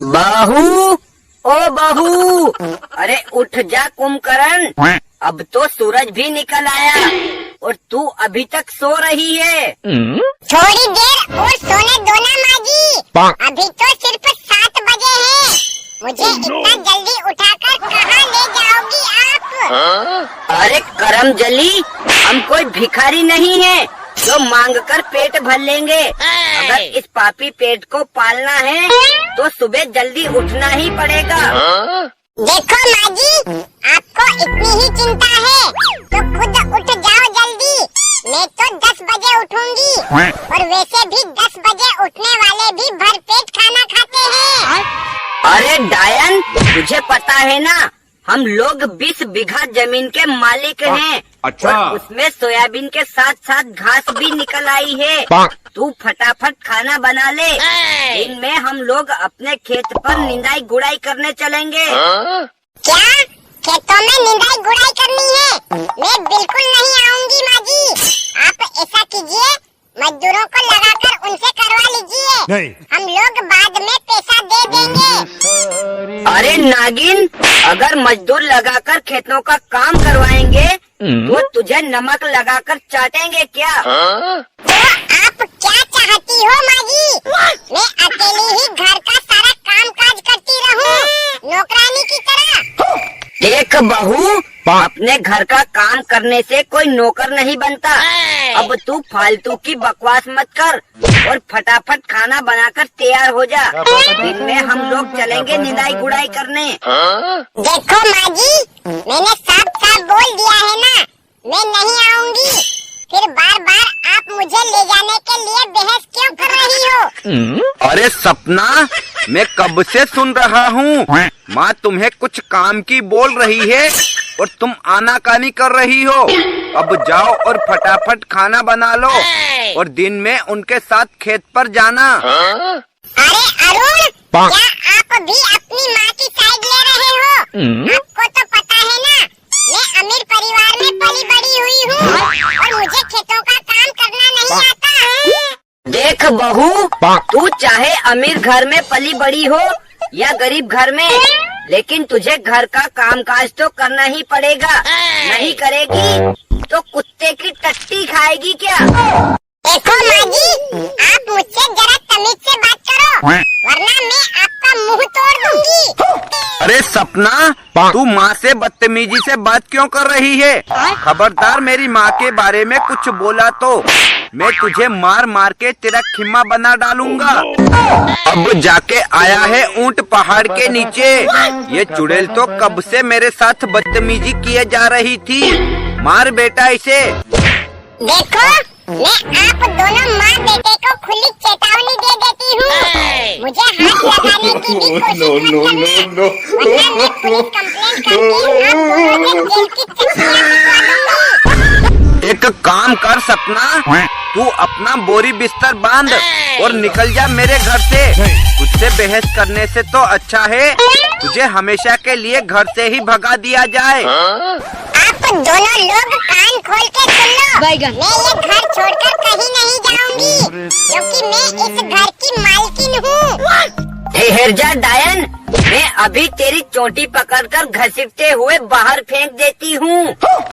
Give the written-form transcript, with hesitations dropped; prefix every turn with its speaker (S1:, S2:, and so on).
S1: बाहू, ओ बाहू, अरे उठ जा कुंभकर्ण, अब तो सूरज भी निकल आया और तू अभी तक सो रही है।
S2: थोड़ी देर और सोने दो ना माँ जी, अभी तो सिर्फ 7 बजे हैं। मुझे इतना जल्दी उठाकर कहाँ ले जाओगी आप?
S1: अरे करम जली, हम कोई भिखारी नहीं है जो मांग कर पेट भर लेंगे। अगर इस पापी पेट को पालना है तो सुबह जल्दी उठना ही पड़ेगा।
S2: देखो माँ जी, आपको इतनी ही चिंता है तो खुद उठ जाओ जल्दी। मैं तो 10 बजे उठूंगी और वैसे भी 10 बजे उठने वाले भी भरपेट खाना खाते हैं।
S1: अरे डायन, तुझे पता है ना, हम लोग 20 बीघा जमीन के मालिक हैं।
S3: अच्छा।
S1: और उसमें सोयाबीन के साथ साथ घास भी निकल आई है। तू फटाफट खाना बना ले। दिन में हम लोग अपने खेत पर निंदाई गुड़ाई करने चलेंगे।
S2: क्या खेतों में निंदाई गुड़ाई करनी है? मैं बिल्कुल नहीं आऊंगी माँ जी। आप ऐसा कीजिए, मजदूरों को लगाकर उनसे करवा लीजिए।
S3: नहीं।
S2: हम लोग बाद में पैसा दे देंगे।
S1: अरे नागिन, अगर मजदूर लगाकर खेतों का काम करवाएंगे तो तुझे नमक लगाकर चाटेंगे क्या?
S2: तो आप क्या चाहती हो माँ जी? मैं अकेली ही घर का सारा काम काज करती रहूं, नौकरानी की तरह?
S1: देख बहू, अपने घर का काम करने से कोई नौकर नहीं बनता। अब तू फालतू की बकवास मत कर और फटाफट खाना बनाकर तैयार हो जा। दिन में हम लोग चलेंगे निदाई गुड़ाई करने।
S2: देखो माँ जी, मैंने साफ साफ बोल दिया है ना, मैं नहीं आऊंगी। फिर बार बार आप मुझे ले जाने के लिए बहस क्यों कर रही हो?
S3: अरे सपना, मैं कब से सुन रहा हूँ माँ तुम्हें कुछ काम की बोल रही है और तुम आनाकानी कर रही हो। अब जाओ और फटाफट खाना बना लो और दिन में उनके साथ खेत पर जाना।
S2: अरे अरुण, क्या आप भी अपनी माँ की साइड ले रहे हो? आपको तो पता है ना, मैं अमीर परिवार में पली बड़ी हुई हूँ और मुझे खेतों का काम करना नहीं आता।
S1: देख बहू, तू चाहे अमीर घर में पली बड़ी हो या गरीब घर में, लेकिन तुझे घर का कामकाज तो करना ही पड़ेगा। नहीं करेगी तो कुत्ते की टट्टी खाएगी क्या?
S2: देखो माँ जी, आप मुझसे जरा तमीज से बात करो, वरना मैं आपका मुंह तोड़ दूंगी।
S3: अरे सपना, तू माँ से बदतमीजी से बात क्यों कर रही है? खबरदार मेरी माँ के बारे में कुछ बोला तो मैं तुझे मार मार के तेरा खिम्मा बना डालूंगा। अब जाके आया है ऊंट पहाड़ के नीचे। ये चुड़ैल तो कब से मेरे साथ बदतमीजी किए जा रही थी। मार बेटा इसे।
S2: देखो, मैं आप दोनों माँ बेटे को खुली चेतावनी दे देती हूँ। मुझे हाथ लगाने की भी कोशिश मत करना, वरना मैं पुलिस कंप्लेंट करके आप दोनों से जेल की तख्तियाँ लिखवा दूंगी।
S3: एक काम कर सपना, तू अपना बोरी बिस्तर बांध और निकल जा मेरे घर से। तुझसे बहस करने से तो अच्छा है तुझे हमेशा के लिए घर से ही भगा दिया जाए।
S2: आप दोनों लोग कान खोल के सुन लो, मैं ये घर छोड़कर कहीं नहीं जाऊंगी, क्योंकि मैं इस घर की मालकिन हूँ।
S1: ठहर जा डायन, मैं अभी तेरी चोटी पकड़कर घसीटते हुए बाहर फेंक देती हूँ।